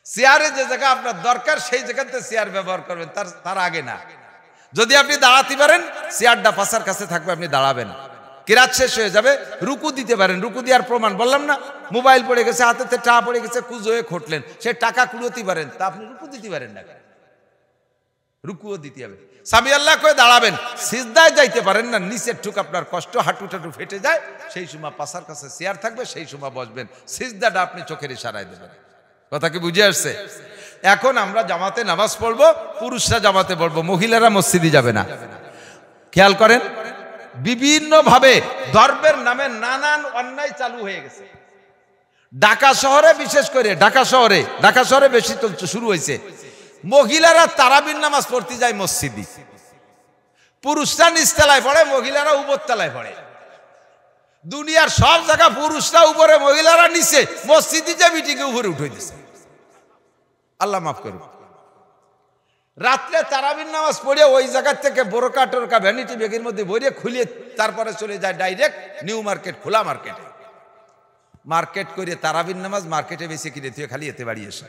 [SPEAKER 1] চেয়ারে যে জায়গা আপনার দরকার সেই জায়গাতে চেয়ার ব্যবহার করবেন, তার আগে না। যদি আপনি দাঁড়াতে পারেন, চেয়ারটা পাশার কাছে থাকবে, আপনি দাঁড়াবেন, কিরাত শেষ হয়ে যাবে, রুকু দিতে পারেন। রুকু দেওয়ার প্রমাণ বললাম না, মোবাইল পড়ে গেছে, হাতেতে টাকা পড়ে গেছে, কুজো হয়ে খটলেন, সে টাকা কুড়োতে পারেন, তা আপনি রুকু দিতে পারেন না, রুকুও দিতে হবে। সামি আল্লাহ করে দাঁড়াবেন, সিজদায় যাইতে পারেন না, নিচের ঠুক আপনার কষ্ট, হাঁটু টাটু ফেটে যায়, সেই সময় পাশার কাছে চেয়ার থাকবে, সেই সময় বসবেন, সিজদাটা আপনি চোখের ইশারায় দেবেন। কথা কি বুঝে আসছে? এখন আমরা জামাতে নামাজ পড়বো, পুরুষরা জামাতে পড়বো, মহিলারা মসজিদে যাবে না। খেয়াল করেন, বিভিন্ন ভাবে ধর্মের নামে নানান অন্যায় চালু হয়ে গেছে। ঢাকা শহরে, বিশেষ করে ঢাকা শহরে বেশি শুরু হয়েছে। মহিলারা তারাবির নামাজ পড়তে যায় মসজিদে, পুরুষরা নিচতলায় পড়ে, মহিলারা উপরতলায় পড়ে। দুনিয়ার সব জায়গা পুরুষরা উপরে, মহিলারা নিচে, মসজিদে যে মিটিং উপরে উঠে দিচ্ছে। আল্লাহ মাফ করুন। রাত্রে তারাবির নামাজ পড়ে ওই জায়গা থেকে বোরকা টোরকা ভ্যানিটি ব্যাগের মধ্যে ভরে খুলিয়ে তারপরে চলে যায় ডাইরেক্ট নিউ মার্কেট, খোলা মার্কেটে। মার্কেট করে তারাবির নামাজ মার্কেটে বেশি কিনে তুই খালি এতে বাড়ি এসে,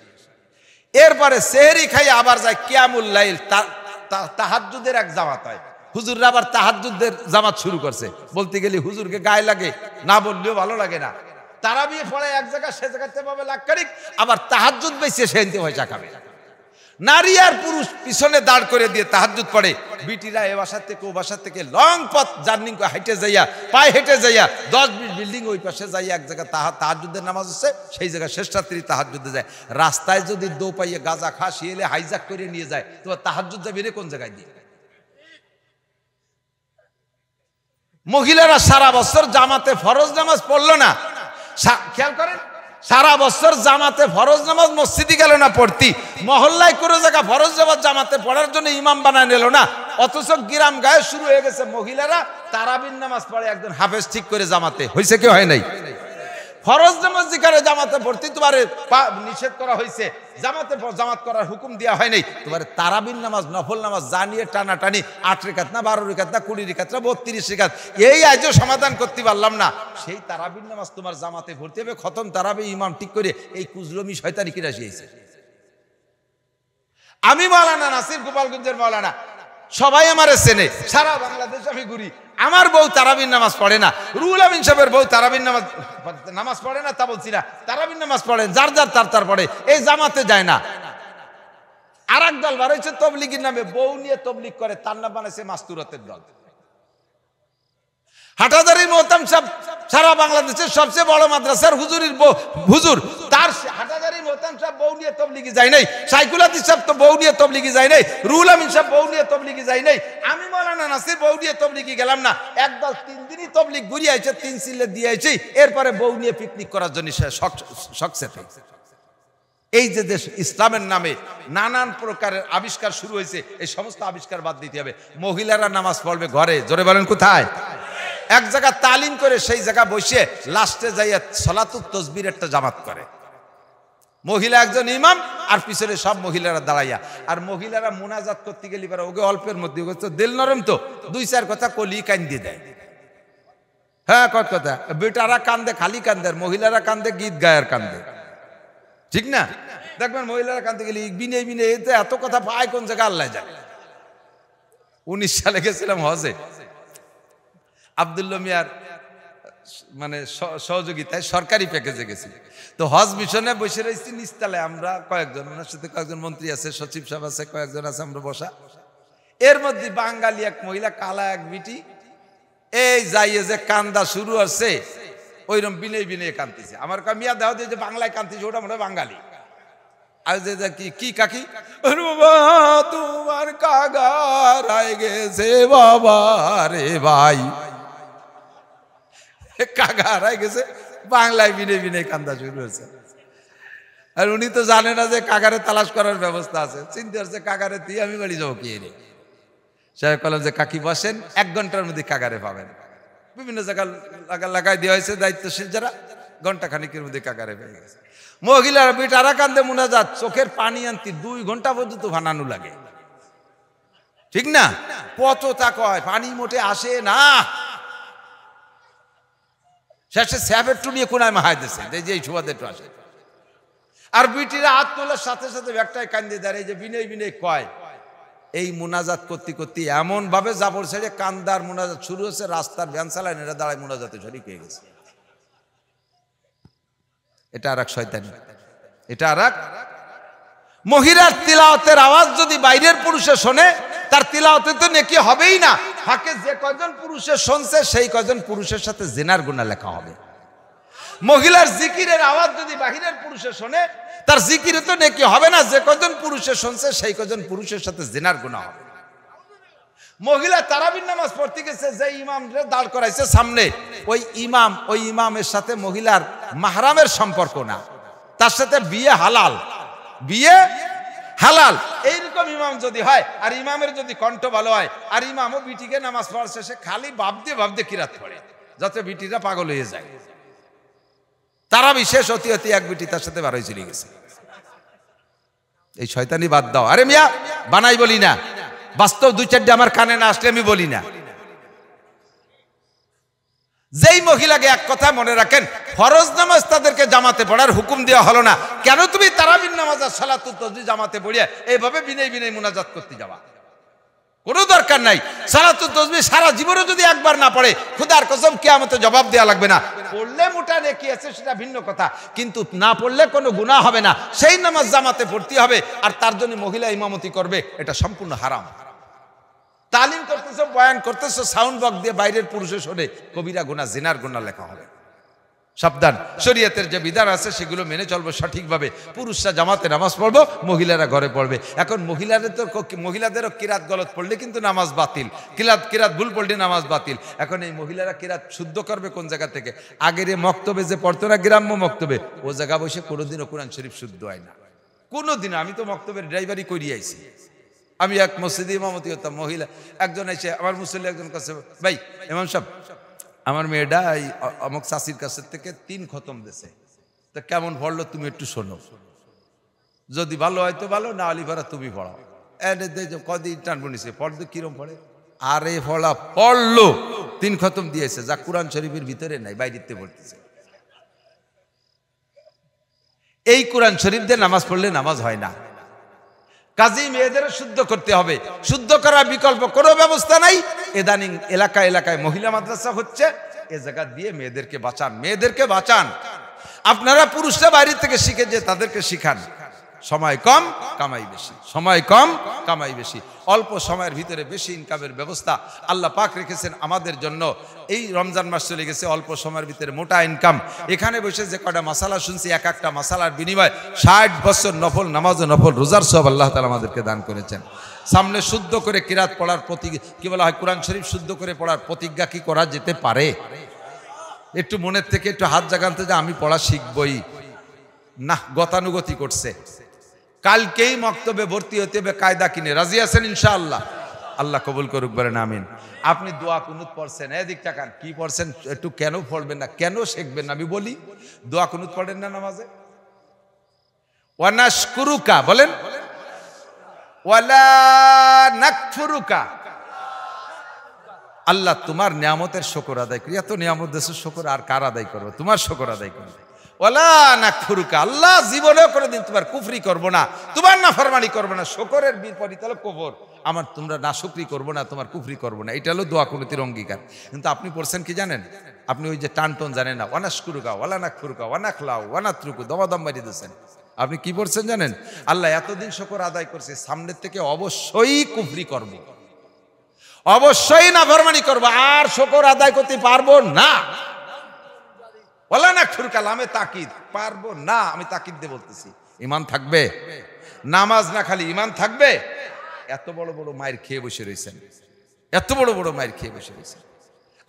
[SPEAKER 1] এরপরে সেহরি খাই আবার যায় কিয়ামুল লাইল, তাহাজ্জুদের এক জামাত হয়। হুজুররা আবার তাহাজ্জুদের জামাত শুরু করছে। বলতে গেলে হুজুরকে গায়ে লাগে, না বললেও ভালো লাগে না। তারাবি পড়ে এক জায়গা, সে জায়গাতে পাবে লাখ কারিক, আবার তাহাজ্জুদ বেশি সেনতে পয়সা খাবে। নারী আর পুরুষ পিছনে দাঁড় করে দিয়ে তাহাজ্জুদ পড়ে। বিটিরা এ বাসা থেকে ও বাসা থেকে লং পথ জার্নি হেঁটে যাইয়া, পায়ে হেঁটে যাইয়া 10-20 বিল্ডিং ওই পাশে যাইয়া এক জায়গায় তাহাজ্জুদের নামাজ হচ্ছে, সেই জায়গায় শেষ রাত্রি তাহাজ্জুদে যায়। রাস্তায় যদি দো পাইয়ে গাঁজা খা শিয়েলে হাইজাক করে নিয়ে যায়, তোমার তাহাজ্জুদ যাবে রে কোন জায়গায় দিয়ে? মহিলারা সারা বছর জামাতে ফরজ নামাজ পড়লো না, খেয়াল করেন, সারা বছর জামাতে ফরজ নামাজ মসজিদে গেল না পড়তি, মহল্লায় কোনো জায়গা ফরজ নামাজ জামাতে পড়ার জন্য ইমাম বানায় নিল না, অথচ গ্রাম গায়ে শুরু হয়ে গেছে মহিলারা তারাবির নামাজ পড়ে একজন হাফেজ ঠিক করে জামাতে। হয়েছে কি হয় নাই? ফরজ নামাজ যেখানে জামাতে পড়তি তোমার নিষেধ করা হয়েছে, জামাত করার হুকুম দেওয়া হয় নাই। তোমার তারাবির নামাজ নফল নামাজ জানিয়ে টানাটানি 8 রেখাত না 12 রেখাত না 20 রেখাত না 32 রেখাত, এই আজও সমাধান করতে পারলাম না। সেই তারাবির নামাজ তোমার জামাতে ভর্তি হবে, খতম তারাবি ইমাম ঠিক করে, এই কুজলমি শয়তানি কি রাশি হয়েছে। আমি মাওলানা নাসির, গোপালগঞ্জের মাওলানা, সবাই আমারে চেনে, সারা বাংলাদেশ আমি ঘুরি। আমার বউ তারাবির নামাজ পড়ে না, রুহুল আমিন সাহেবের বউ তারাবির নামাজ পড়ে না তা বলছি না, তারাবির নামাজ পড়েন, যার যার তার পড়ে, এই জামাতে যায় না। আর এক দল বার হয়েছে তবলিগের নামে, বউ নিয়ে তবলিগ করে, তার নাম বানাইছে মাস্তুরাতের দল। হাটাজারি মোহতাম সাহেব সারা বাংলাদেশের সবচেয়ে বড় মাদ্রাসার হুজুর, তার হাটাজারি মোহতাম সাহেব বউ নিয়ে তবলিগে যায় নাই, সাইকুল হাদিস সাহেব তো বউ নিয়ে তবলিগে যায় নাই, রুহুল আমিন সাহেব বউ নিয়ে তবলিগে যায় নাই, আমি মাওলানা নাসির বউ নিয়ে তবলিগে গেলাম না। একদল 3 দিনই তবলিগ ঘুরিয়ে আইছে, 3 সিলে দিয়ে আইছি, এরপরে বউ নিয়ে পিকনিক করার জন্য শখসেতে। এই যে দেশ ইসলামের নামে নানান প্রকারের আবিষ্কার শুরু হয়েছে, এই সমস্ত আবিষ্কার বাদ দিতে হবে। মহিলারা নামাজ পড়বে ঘরে, জোরে বলেন কোথায়? এক জায়গা তালিম করে সেই জায়গা বসে লাস্টে যাইয়া সলাতুত তসবির একটা জামাত করে, মহিলা একজন ইমাম আর পিছনে সব মহিলারা দাঁড়াইয়া। আর মহিলারা মোনাজাত করতে গেলে ওকে অল্পের মধ্যে দিল নরম তো 2-4 কথা কলি কান দিয়ে দেয়। হ্যাঁ কত কথা, বেটারা কান্দে খালি কান্দে, মহিলারা কান্দে গীত গায়ের কান্দে, ঠিক না? দেখবেন মহিলারা কান্দে গেলে বিনে বিনে এত কথা পায় কোন জায়গা আল্লাহ যায়। 19 সালে গেছিলাম হজে, আব্দুল্লাহ মিয়ার মানে সহযোগিতায় সরকারি প্যাকেজে গেছি। তো হজ মিশনে বসে রয়েছি নিচতলায়, আমরা কয়েকজন, ওনার সাথে কয়েকজন মন্ত্রী আছে, সচিব সাহেব আছে, কয়েকজন আছে, আমরা বসা। এর মধ্যে বাঙালি এক মহিলা, কালা এক বিটি, এই যাইয়ে যে কান্দা শুরু হচ্ছে, ওইরকম বিনে বিনে কান্দিছে। আমার মিয়া দেওয়া দিয়ে যে বাংলায় কান্দিছে, ওটা মনে হয় বাঙালি। আর যে কি কাকি, বাবা তোমার কাগার আই গেছে বাবা রে ভাই, কাকা হারাই গেছে, বাংলায় বিনে বিনে কান্দা শুরু হয়েছে। আর উনি তো জানে না যে কাকারে তালাশ করার ব্যবস্থা আছে, চিন্তা হচ্ছে কাকারে দিয়ে আমি বাড়ি যাবো কি রে। সাহেব বললাম যে কাকি বসেন, 1 ঘন্টার মধ্যে কাকারে পাবেন। বিভিন্ন জায়গায় লাগাই দেওয়া হয়েছে দায়িত্বশীল যারা, ঘন্টা খানিকের মধ্যে কাকারে পেয়ে গেছে। মহিলারা বেটারা কান্দে মোনাজাত, চোখের পানি আনতে 2 ঘন্টা পর্যন্ত ভানানো লাগে, ঠিক না? পচতা কয়, পানি মোটে আসে না, শেষে স্যাপের টু নিয়ে কোনায় মাহাই দিয়েছে যে এই সুবাদে একটু আসে। আর বিটিরা হাত তোলার সাথে সাথে ব্যাগটায় কান্দে দাঁড়িয়ে যে বিনয় বিনয় কয়। এই মোনাজাত করতে করতে এমন ভাবে জাবর ছেড়ে কান্দার মোনাজাত শুরু হচ্ছে, রাস্তার ভ্যান চালায় এরা দাঁড়ায় মোনাজাতে শরীক হয়ে গেছে। এটা আর এক শয়তানি, এটা আর এক। মহিলার তিলাওয়াতের আওয়াজ যদি বাইরের পুরুষে শোনে, তার তিলাওয়াতে তো নেকি হবেই না, ফাঁকে যে কয়জন পুরুষে শুনছে সেই কয়জন পুরুষের সাথে জিনার গুনাহ লেখা হবে। মহিলার জিকিরের আওয়াজ যদি বাহিরের পুরুষে শোনে, তার জিকিরে তো নেকি হবে না, যে কয়জন পুরুষে শুনছে সেই কয়জন পুরুষের সাথে জিনার গুনাহ হবে। মহিলা তারাবির নামাজ পড়তে গেছে, যে ইমাম দাঁড় করাইছে সামনে, ওই ইমামের সাথে মহিলার মাহরামের সম্পর্ক না, তার সাথে বিয়ে হালাল, বিয়ে হালাল। এইরকম ইমাম যদি হয়, আর ইমামের যদি কণ্ঠ ভালো হয়, আর ইমামও বিটিকে নামাজ পড়ার শেষে খালি ভাবতে কিরাত পড়ে, যাতে বিটিরা পাগল হয়ে যায়। তারা বিশেষ অতি অতি এক বিটি তার সাথে বারোই চলে গেছে। এই শয়তানি বাদ দাও। আরে মিয়া বানাই বলি না, বাস্তব 2-4টে আমার কানে না আসলে আমি বলি না। যেই মহিলাকে এক কথা মনে রাখেন, ফরজ নামাজ তাদেরকে জামাতে পড়ার হুকুম দেওয়া হলো না, কেন তুমি তারাবির নামাজ আর সালাতুত তাসবিহ জামাতে পড়িয়া এইভাবে বিনয় বিনয় মুনাজাত করতে যাওয়া? কোনো দরকার নাই। সালাতুত তাসবিহ সারা জীবনে যদি একবার না পড়ে, খোদার কসম কিয়ামতে জবাব দেওয়া লাগবে না। পড়লে মোটা নেকি আছে সেটা ভিন্ন কথা, কিন্তু না পড়লে কোনো গুনাহ হবে না। সেই নামাজ জামাতে পড়তে হবে, আর তার জন্য মহিলা ইমামতি করবে, এটা সম্পূর্ণ হারাম। তালিম করতেছো, বয়ান করতেছো, সাউন্ড বক্স দিয়ে বাইরের পুরুষে শোনে, কবিরা গুনাহ, জিনার গুনাহ লেখা হবে। সাবধান, শরীয়তের যে বিধান আছে সেগুলো মেনে চলবো সঠিকভাবে। পুরুষরা জামাতে নামাজ পড়বো, মহিলারা ঘরে পড়বে। এখন মহিলাদেরও কিরাত গলত পড়লে কিন্তু নামাজ বাতিল, কিরাত ভুল পড়লে নামাজ বাতিল। এখন এই মহিলারা কিরাত শুদ্ধ করবে কোন জায়গা থেকে? আগের মক্তবে যে পড়তো না, গ্রাম্য মক্তবে, ও জায়গা বসে কোনোদিনও কোরআন শরীফ শুদ্ধ হয় না, কোনোদিন। আমি তো মক্তবের ড্রাইভারি করিয়ে আইছি। আমি এক মসজিদে ইমামতি হতাম, মহিলা একজন এসে আমার মুসল্লি একজন কাছে, ভাই ইমাম সাহেব, আমার মেয়েটা এই অমুক চাষির কাছে থেকে 3 খতম দিছে, তা কেমন পড়লো তুমি একটু শোনো, যদি ভালো হয় তো ভালো, না আলি ভাড়া তুমি পড়াও। কদিন টানবো নিছে, পড়তে কিরম পড়ে? আরে পড়া পড়লো, 3 খতম দিয়েছে, যা কোরআন শরীফের ভিতরে নাই, বাইরেতে পড়তেছে। এই কোরআন শরীফ দিয়ে নামাজ পড়লে নামাজ হয় না। কাজেই মেয়েদেরও শুদ্ধ করতে হবে, শুদ্ধ করার বিকল্প কোনো ব্যবস্থা নাই। ইদানিং এলাকায় এলাকায় মহিলা মাদ্রাসা হচ্ছে, এ জায়গা দিয়ে মেয়েদেরকে বাঁচান, মেয়েদেরকে বাঁচান। আপনারা পুরুষরা বাইরে থেকে শিখে যে তাদেরকে শিখান। সময় কম কামাই বেশি, সময় কম কামাই বেশি, অল্প সময়ের ভিতরে বেশি ইনকামের ব্যবস্থা আল্লাহ পাক রেখেছেন আমাদের জন্য। এই রমজান মাস চলে গেছে, অল্প সময়ের ভিতরে মোটা ইনকাম। এখানে বসে যে কটা মাসালা শুনছি, এক একটা মাসালার বিনিময় 60 বছর নফল নামাজ ও নফল রোজার সব আল্লাহ তাআলা আমাদেরকে দান করেছেন। সামনে শুদ্ধ করে কিরাত পড়ার কি বলা হয়, কোরআন শরীফ শুদ্ধ করে পড়ার প্রতিজ্ঞা কি করা যেতে পারে? একটু মনের থেকে একটু হাত জাগানতে যে আমি পড়া শিখবই না, গতানুগতি করছে। কালকেই মক্তবে ভর্তি হতে হবে, কায়দা কিনে। রাজি আছেন ইনশাআল্লাহ? আল্লাহ কবুল করুক, বলেন আমিন। আপনি দোয়া কুনুত পড়ছেন, এদিক তাকান, কি পড়ছেন একটু? কেন পড়বেন না, কেন শিখবেন না? আমি বলি, দোয়া কুনুত পড়েন না নামাজে? ওয়ানাশকুরুকা বলেন, ওয়ালা নাকফুরুকা। আল্লাহ তোমার নিয়ামতের শুকর আদায় করি। এত নিয়ামত দেশের শুকর আর কার আদায় করবো? তোমার শুকর আদায় করবো। ওয়ালা নাকফুরুকা, আল্লাহ জীবনেও কোনোদিন তোমার কুফরি করবো না, তোমার নাফরমানি করবো না। শুকরের বিপরীত হলো কুফর। আমার তোমরা নাশুকরি করবো না, তোমার কুফরি করবো না, এটা হলো দোয়া কুনুতের অঙ্গীকার। কিন্তু আপনি পড়ছেন কি জানেন? আপনি ওই যে টানটন জানেন না, ওয়ানাশকুরুকা, ওয়ালা নাকফুরুকা, ওয়ানাখলাউ, ওয়ানাত্রুকু, দমাদম মারি দিয়েছেন। আপনি কি পড়ছেন জানেন? আল্লাহ এতদিন শুকর আদায় করছে, সামনের থেকে অবশ্যই কুফরি করব, অবশ্যই নাফরমানি করব, আর শুকর আদায় করতে পারবো না। ওয়ালা নাকফুরুকা, লামে তাকিদ, পারবো না, আমি তাকিদ দিয়ে বলতেছি। ঈমান থাকবে, নামাজ না খালি ঈমান থাকবে। এত বড় বড় মায়ের খেয়ে বসে রয়েছেন, এত বড় বড় মায়ের খেয়ে বসে রয়েছেন।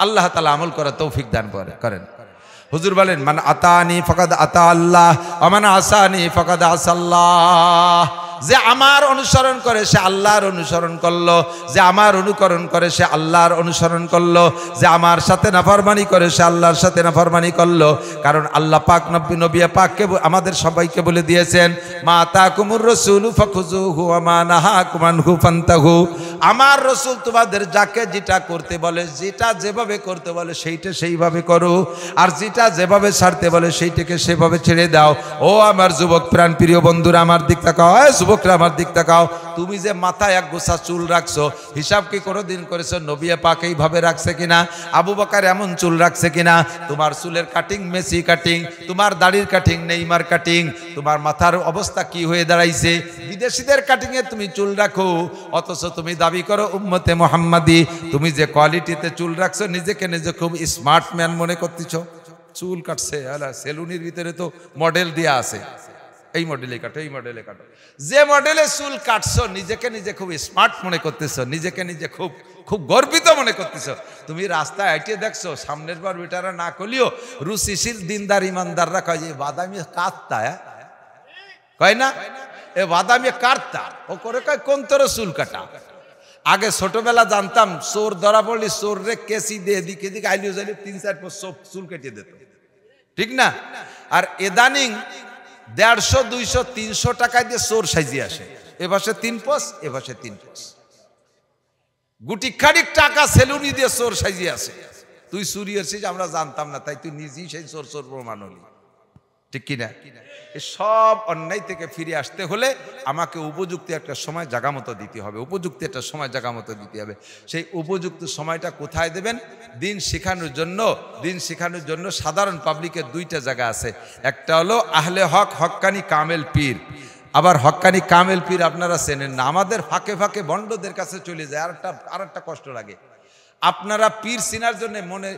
[SPEAKER 1] আল্লাহ তাআলা আমল করার তৌফিক দান করেন। হুজুর বলেন, মান আতানি ফাকাদ আতা আল্লাহ, ওয়া মান আসানি ফাকাদ আসাল্লাহ। যে আমার অনুসরণ করে সে আল্লাহর অনুসরণ করলো, যে আমার অনুকরণ করে সে আল্লাহর অনুসরণ করলো, যে আমার সাথে নাফরমানি করে সে আল্লাহর সাথে নাফরমানি করলো। কারণ আল্লাহ পাক নবী পাককে আমাদের সবাইকে বলে দিয়েছেন, মা আতাকুমুর রাসূলু ফাখুযুহু ওয়া মা নাহাকুম আনহু ফান্তাহু। আমার রাসূল তোমাদের যাকে যেটা করতে বলে, যেটা যেভাবে করতে বলে সেইটা সেইভাবে করো, আর যেটা যেভাবে ছাড়তে বলে সেইটাকে সেভাবে ছেড়ে দাও। ও আমার যুবক প্রাণ প্রিয় বন্ধুরা, আমার দিক তাকাও, যুবকরা আমার দিক তাকাও। তুমি যে মাথায় এক গোছা চুল রাখছো, হিসাব কি কোনোদিন করেছো নবী পাক এইভাবে রাখছে কিনা? আবু বকর এমন চুল রাখছে কিনা? তোমার চুলের কাটিং মেসি কাটিং, তোমার দাড়ির কাটিং নেইমার কাটিং, তোমার মাথার অবস্থা কি হয়ে দাঁড়াইছে? বিদেশিদের কাটিং এ তুমি চুল রাখো, অথচ তুমি দাবি করো উম্মতে মুহাম্মাদি। তুমি যে কোয়ালিটিতে চুল রাখছো, নিজেকে নিজে খুব স্মার্ট ম্যান মনে করতেছো। চুল কাটছে, সেলুনের ভিতরে তো মডেল দেয়া আছে, এই মডেলে কাটো, এই মডেলে কাটো। যে মডেলে চুল কাটছো, নিজেকে নিজে খুব স্মার্ট মনে করতেছো, নিজেকে নিজে খুব খুব গর্বিত মনে করতেছো। তুমি রাস্তায় হাঁটিয়ে দেখছো, সামনের বার বেটারা না করলেও রুচিশীল দিনদার ইমানদাররা কয় যে বাদামি কাটতা, কয় না এ বাদামি কাটতা, ও করে কয় কোন তোর চুল কাটা। আগে ছোটবেলা জানতাম, চোর ধরা পড়লি চোর রে কেসি দিয়ে দিকে দিকে আইলিও যাইলে 3-4 পর সব চুল কেটে দিত, ঠিক না? আর এদানিং 150, 200, 300 টাকা দিয়ে চোর সাজিয়ে আসে। এ ভাষে 3 পস, এ ভাষে 3 পস, গুটি খানিক টাকা সেলুনি দিয়ে চোর সাজিয়ে আসে। তুই চুরি আসছিস আমরা জানতাম না, তাই তুই নিজেই সেই চোর প্রমাণ হলি, ঠিক কিনা? এই সব অন্যায় থেকে ফিরে আসতে হলে আমাকে উপযুক্ত একটা সময় জায়গা মতো দিতে হবে, উপযুক্ত একটা সময় জায়গা মতো দিতে হবে। সেই উপযুক্ত সময়টা কোথায় দেবেন? দিন শেখানোর জন্য সাধারণ পাবলিকের দুইটা জায়গা আছে। একটা হলো আহলে হক, হক্কানি কামেল পীর। আবার হক্কানি কামেল পীর আপনারা চেনেন না, আমাদের ফাঁকে ফাঁকে বন্ডদের কাছে চলে যায়। আর একটা কষ্ট লাগে, আপনারা পীর চিনার জন্য মনে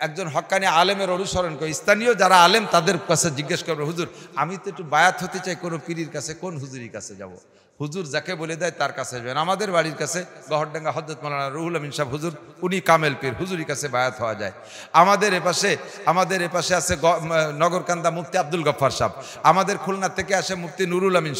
[SPEAKER 1] একজন হক্কানি আলেমের অনুসরণ করে, স্থানীয় যারা আলেম তাদের কাছে জিজ্ঞেস করবে, হুজুর আমি তো একটু বায়াত হতে চাই, কোনো পীরের কাছে কোন হুজুরির কাছে যাব? হুজুর যাকে বলে দেয় তার কাছে যাবেন। আমাদের বাড়ির কাছে গহরডাঙ্গা হযরত মাওলানা রুহুল আমিন সাহেব হুজুর, উনি কামেল পীর, হুজুরির কাছে বায়াত হওয়া যায়। আমাদের এপাশে আছে নগরকান্দা মুফতি আব্দুল গফফার সাহেব, আমাদের খুলনা থেকে আসে মুফতি নুরুল আমিন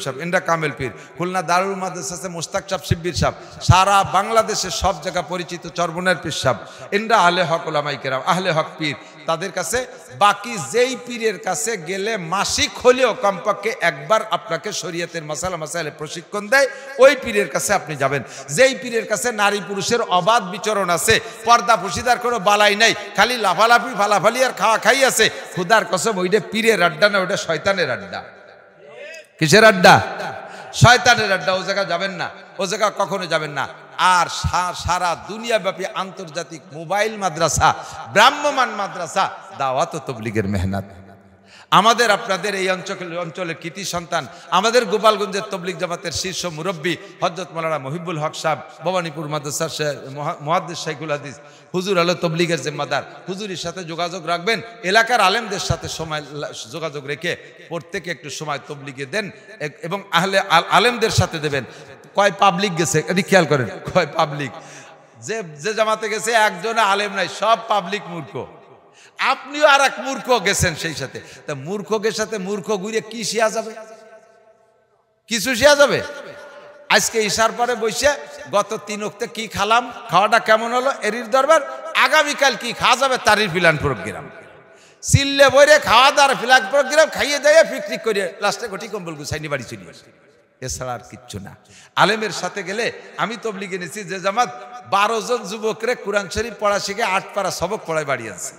[SPEAKER 1] সাহেব, এনরা কামেল পীর। খুলনা দারুল মাদ্রাসা আছে মুস্তাক সাহেব শিব্বির সাহেব, সারা বাংলাদেশের সব জায়গা পরিচিত চরবনের পীর সাহেব, এনরা আহলে হক উলামায়ে কেরাম, আহলে হক পীর। তাদের কাছে বাকি যেই পীরের কাছে গেলে মাসিক হলেও কমপক্ষে একবার আপনাকে শরীয়তের মাসাইলে প্রশিক্ষণ দেয়, ওই পীরের কাছে আপনি যাবেন। যেই পীরের কাছে নারী পুরুষের অবাধ বিচরণ আছে, পর্দা পুশিদার কোনো বালাই নাই, খালি লাফালাফি ফালাফালি আর খাওয়া খাই আছে, খুদার কসম ওইটা পীরের আড্ডা না, ওইটা শয়তানের আড্ডা। কিসের আড্ডা? শয়তানের আড্ডা। ও জায়গা যাবেন না, ও জায়গা কখনো যাবেন না। আর সারা দুনিয়াব্যাপী আন্তর্জাতিক মোবাইল মাদ্রাসা, ব্রাহ্মমান মাদ্রাসা, দাওয়াত ও তাবলীগের মেহনত। আমাদের আপনাদের এই অঞ্চলের কৃতি সন্তান, আমাদের গোপালগঞ্জের তবলিগ জামাতের শীর্ষ মুরব্বী হযরত মাওলানা মহিবুল হক সাহেব, ভবানীপুর মাদ্রাসার মুহাদ্দিস শাইখুল হাদিস, হুজুর হলো তবলিগের জিম্মাদার। হুজুরের সাথে যোগাযোগ রাখবেন, এলাকার আলেমদের সাথে সময় যোগাযোগ রেখে প্রত্যেকে একটু সময় তবলিগে দেন এবং আলেমদের সাথে দেবেন। কয় পাবলিক গেছে এটি খেয়াল করেন, কয় পাবলিক। যে জামাতে গেছে একজন আলেম নাই, সব পাবলিক মূর্খ। আপনিও আর এক মূর্খ গেছেন সেই সাথে। তা মূর্খকে সাথে মূর্খ ঘুরে কি শিয়া যাবে? কিছু শিয়া যাবে? আজকে ইশার পরে বসে গত 3 ওয়াক্তে কি খালাম, খাওয়াটা কেমন হলো, এরির দরবার। আগামীকাল কি খাওয়া যাবে তারই প্ল্যান প্রোগ্রাম, চিল্লে বইরে খাওয়া দাওয়ার প্ল্যান প্রোগ্রাম, খাইয়ে দেয় পিকনিক করে লাস্টে গটি কম্বল গুছাইনি বাড়ি চলে আসে। এছাড়া আর কিচ্ছু না। আলেমের সাথে গেলে, আমি তবলিগে নিয়েছি যে জামাত 12 জন যুবকরে কোরআন শরীফ পড়া শিখে 8 পারা সবক পড়ায় বাড়ি আছে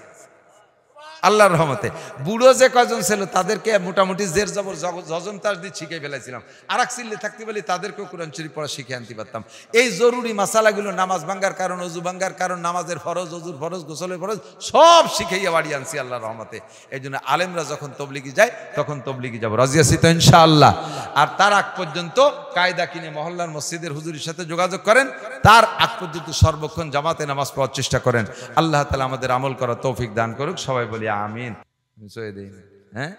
[SPEAKER 1] আল্লাহর রহমতে। বুড়ো যে কয়জন ছিল তাদেরকে মোটামুটি জের জবর জজন তাস দিয়ে শিখে ফেলাইছিলাম। আর এক চিল্লে থাকতে বলি তাদেরকেও কোরআন শরীফ পড়া শিখে আনতে পারতাম। এই জরুরি মাসালাগুলো, নামাজ ভাঙ্গার কারণ, অজু ভাঙ্গার কারণ, নামাজের ফরজ, অজুর ফরজ, গোসলের ফরজ, সব শিখাইয়া বাড়ি আনছি আল্লাহর রহমতে। এই জন্য আলেমরা যখন তবলিগি যায় তখন তবলিগি যাবো, রাজি আছি তো ইনশাআল্লাহ। আর তার আগ পর্যন্ত কায়দা কিনে মহল্লার মসজিদের হুজুরের সাথে যোগাযোগ করেন, তার আগ পর্যন্ত সর্বক্ষণ জামাতে নামাজ পড়ার চেষ্টা করেন। আল্লাহ তাআলা আমাদের আমল করার তৌফিক দান করুক, সবাই বলি আমিন। হ্যাঁ,